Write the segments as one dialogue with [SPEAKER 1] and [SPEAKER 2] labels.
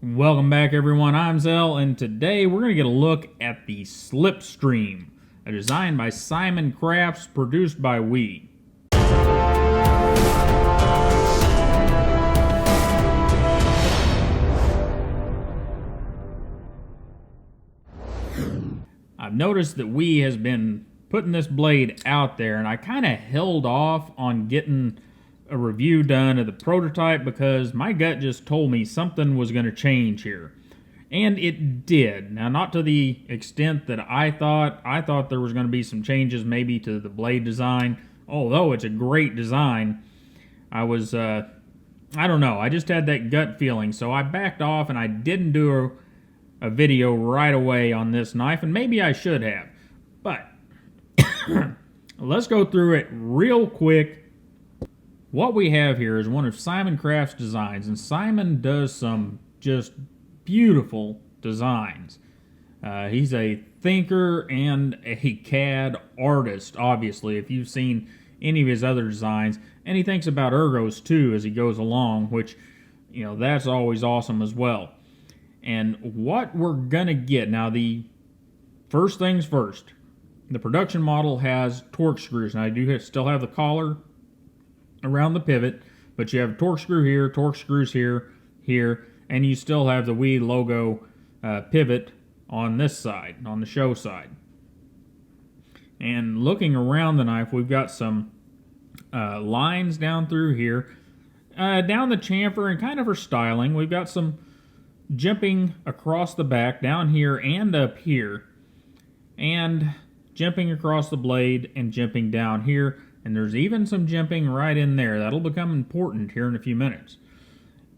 [SPEAKER 1] Welcome back, everyone. I'm Zell, and today we're going to get a look at the Slipstream, a design by Simon Crafts, produced by We. I've noticed that We has been putting this blade out there, and I kind of held off on getting a review done of the prototype because my gut just told me something was going to change here. And it did. Now, not to the extent that I thought. I thought there was going to be some changes maybe to the blade design. Although it's a great design, I don't know. I just had that gut feeling. So I backed off and I didn't do a video right away on this knife. And maybe I should have. But let's go through it real quick. What we have here is one of Simon Crafts' designs, and Simon does some just beautiful designs. He's a thinker and a CAD artist, obviously, if you've seen any of his other designs. And he thinks about ergos, too, as he goes along, which, you know, that's always awesome as well. And what we're going to get, now the first things first, the production model has torque screws. Now, I do still have the collar around the pivot, but you have a torque screw here, torque screws here, and you still have the We logo pivot on this side, on the show side. And looking around the knife, we've got some lines down through here, down the chamfer, and kind of for styling. We've got some jimping across the back, down here and up here, and jimping across the blade and jimping down here. And there's even some jimping right in there. That'll become important here in a few minutes.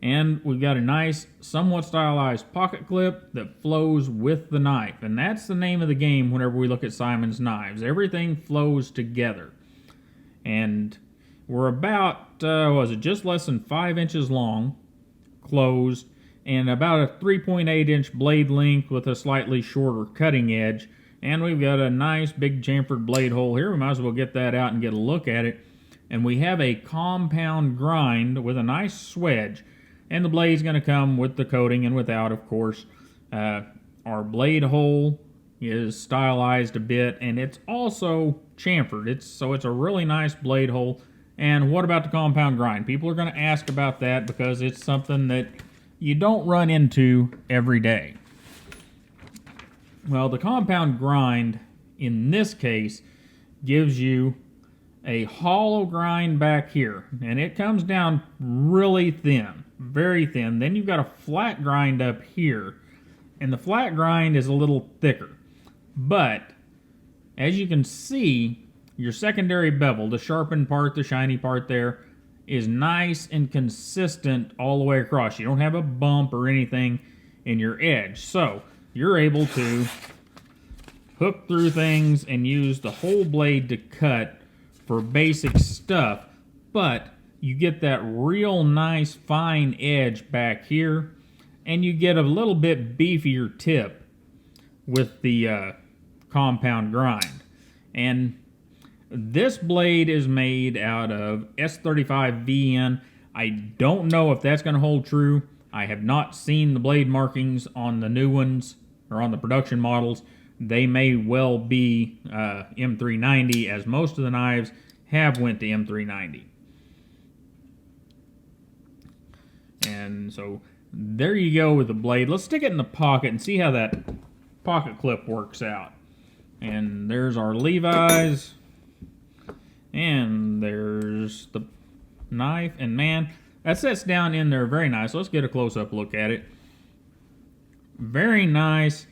[SPEAKER 1] And we've got a nice, somewhat stylized pocket clip that flows with the knife. And that's the name of the game whenever we look at Simon's knives. Everything flows together. And we're about, just less than 5 inches long, closed, and about a 3.8 inch blade length with a slightly shorter cutting edge. And we've got a nice big chamfered blade hole here. We might as well get that out and get a look at it. And we have a compound grind with a nice swedge. And the blade's going to come with the coating and without, of course. Our blade hole is stylized a bit, and it's also chamfered. So it's a really nice blade hole. And what about the compound grind? People are going to ask about that because it's something that you don't run into every day. Well, the compound grind, in this case, gives you a hollow grind back here. And it comes down really thin, very thin. Then you've got a flat grind up here. And the flat grind is a little thicker. But, as you can see, your secondary bevel, the sharpened part, the shiny part there, is nice and consistent all the way across. You don't have a bump or anything in your edge. So, you're able to hook through things and use the whole blade to cut for basic stuff, but you get that real nice fine edge back here, and you get a little bit beefier tip with the compound grind. And this blade is made out of S35VN. I don't know if that's going to hold true. I have not seen the blade markings on the new ones, or on the production models. They may well be M390, as most of the knives have went to M390. And so there you go with the blade. Let's stick it in the pocket and see how that pocket clip works out. And there's our Levi's. And there's the knife. And man, that sits down in there very nice. Let's get a close-up look at it. Very nice.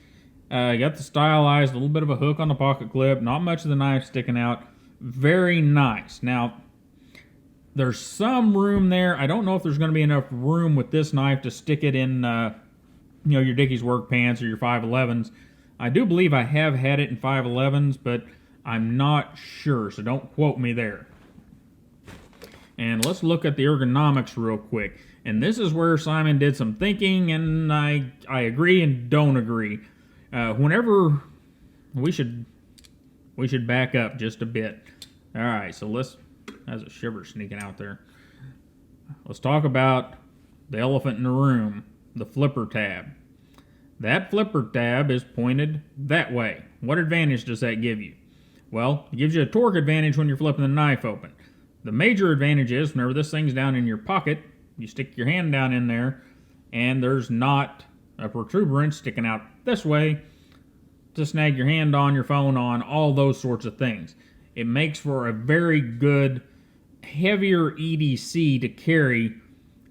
[SPEAKER 1] Got the stylized, a little bit of a hook on the pocket clip. Not much of the knife sticking out. Very nice. Now, there's some room there. I don't know if there's going to be enough room with this knife to stick it in, your Dickies work pants or your 511s. I do believe I have had it in 511s, but I'm not sure, so don't quote me there. And let's look at the ergonomics real quick. And this is where Simon did some thinking, and I agree and don't agree. Whenever we should back up just a bit. All right, so there's a shiver sneaking out there. Let's talk about the elephant in the room. the flipper tab. That flipper tab is pointed that way. What advantage does that give you? Well, it gives you a torque advantage when you're flipping the knife open. The major advantage is whenever this thing's down in your pocket, you stick your hand down in there, and there's not a protuberance sticking out this way to snag your hand on, your phone on, all those sorts of things. It makes for a very good, heavier EDC to carry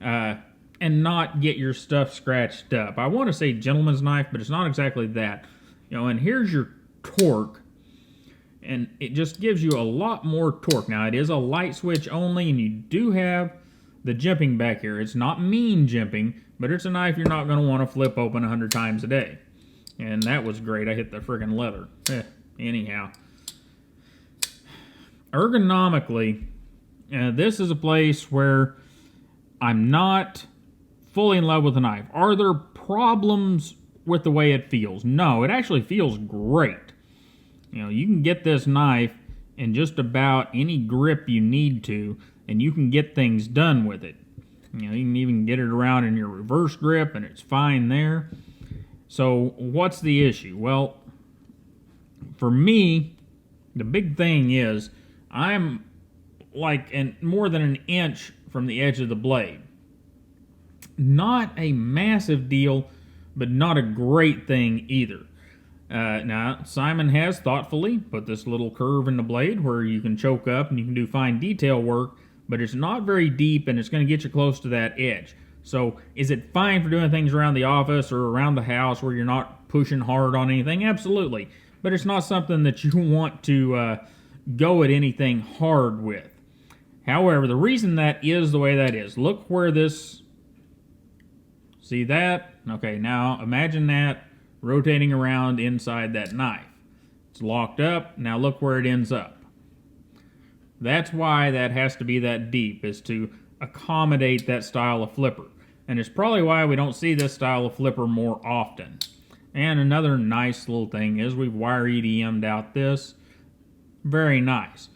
[SPEAKER 1] and not get your stuff scratched up. I want to say gentleman's knife, but it's not exactly that. And here's your torque, and it just gives you a lot more torque. Now, it is a light switch only, and you do have the jimping back here. It's not mean jimping, but it's a knife you're not going to want to flip open 100 times a day. And that was great. I hit the friggin' leather. Anyhow. Ergonomically, this is a place where I'm not fully in love with the knife. Are there problems with the way it feels? No, it actually feels great. You can get this knife in just about any grip you need to, and you can get things done with it. You can even get it around in your reverse grip, and it's fine there. So what's the issue? Well, for me, the big thing is I'm like more than an inch from the edge of the blade. Not a massive deal, but not a great thing either. Now, Simon has thoughtfully put this little curve in the blade where you can choke up and you can do fine detail work, but it's not very deep and it's going to get you close to that edge. So is it fine for doing things around the office or around the house where you're not pushing hard on anything? Absolutely. But it's not something that you want to go at anything hard with. However, the reason that is the way that is, look where this, see that? Okay, now imagine that rotating around inside that knife. It's locked up. Now look where it ends up. That's why that has to be that deep, is to accommodate that style of flipper. And it's probably why we don't see this style of flipper more often. And another nice little thing is we've wire EDM'd out this. Very nice.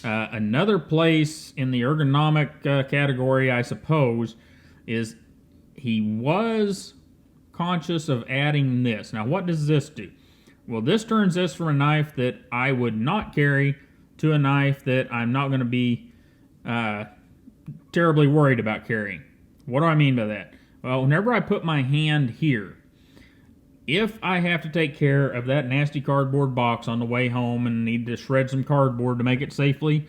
[SPEAKER 1] Another place in the ergonomic category, I suppose, is he was conscious of adding this. Now, what does this do? Well, this turns this from a knife that I would not carry to a knife that I'm not going to be terribly worried about carrying. What do I mean by that? Well, whenever I put my hand here, if I have to take care of that nasty cardboard box on the way home and need to shred some cardboard to make it safely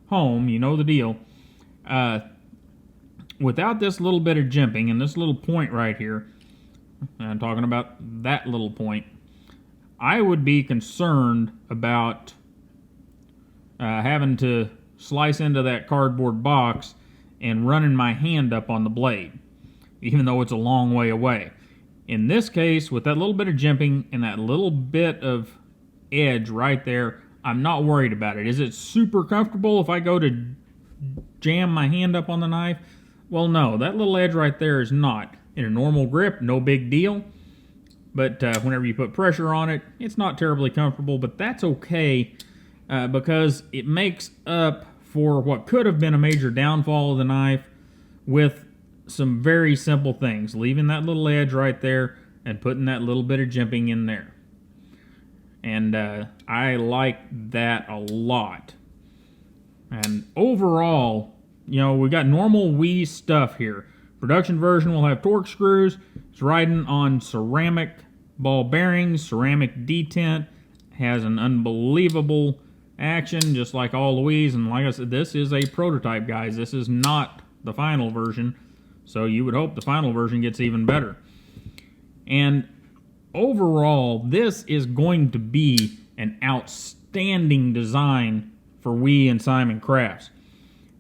[SPEAKER 1] home, you know the deal, without this little bit of jimping and this little point right here, I'm talking about that little point, I would be concerned about having to slice into that cardboard box and running my hand up on the blade, even though it's a long way away. In this case, with that little bit of jimping and that little bit of edge right there, I'm not worried about it. Is it super comfortable if I go to jam my hand up on the knife? Well, no, that little edge right there is not. In a normal grip, no big deal. But whenever you put pressure on it, it's not terribly comfortable, but that's okay because it makes up for what could have been a major downfall of the knife with some very simple things. Leaving that little edge right there and putting that little bit of jimping in there. And I like that a lot. And overall, we got normal WE stuff here. Production version will have torque screws. It's riding on ceramic ball bearings, ceramic detent. Has an unbelievable action, just like all the WEs. And like I said, this is a prototype, guys. This is not the final version. So you would hope the final version gets even better. And overall, this is going to be an outstanding design for WE and Simon Crafts.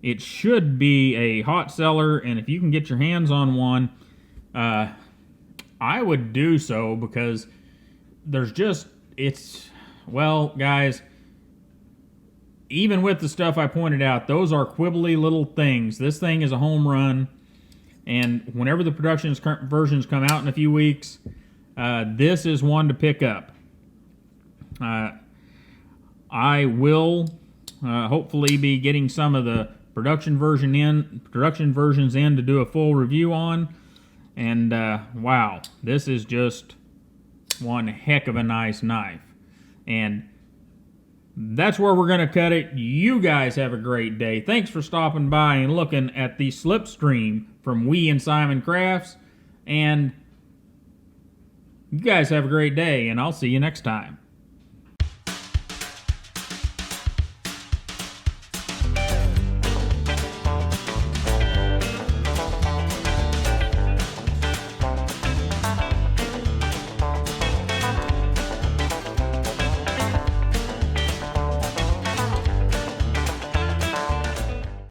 [SPEAKER 1] It should be a hot seller, and if you can get your hands on one, I would do so, because there's just, well, guys, even with the stuff I pointed out, those are quibbly little things. This thing is a home run, and whenever the production versions come out in a few weeks, this is one to pick up. I will hopefully be getting some of the production versions in to do a full review on, And wow, this is just one heck of a nice knife. And that's where we're going to cut it. You guys have a great day. Thanks for stopping by and looking at the Slipstream from Wee and Simon Crafts. And you guys have a great day, and I'll see you next time.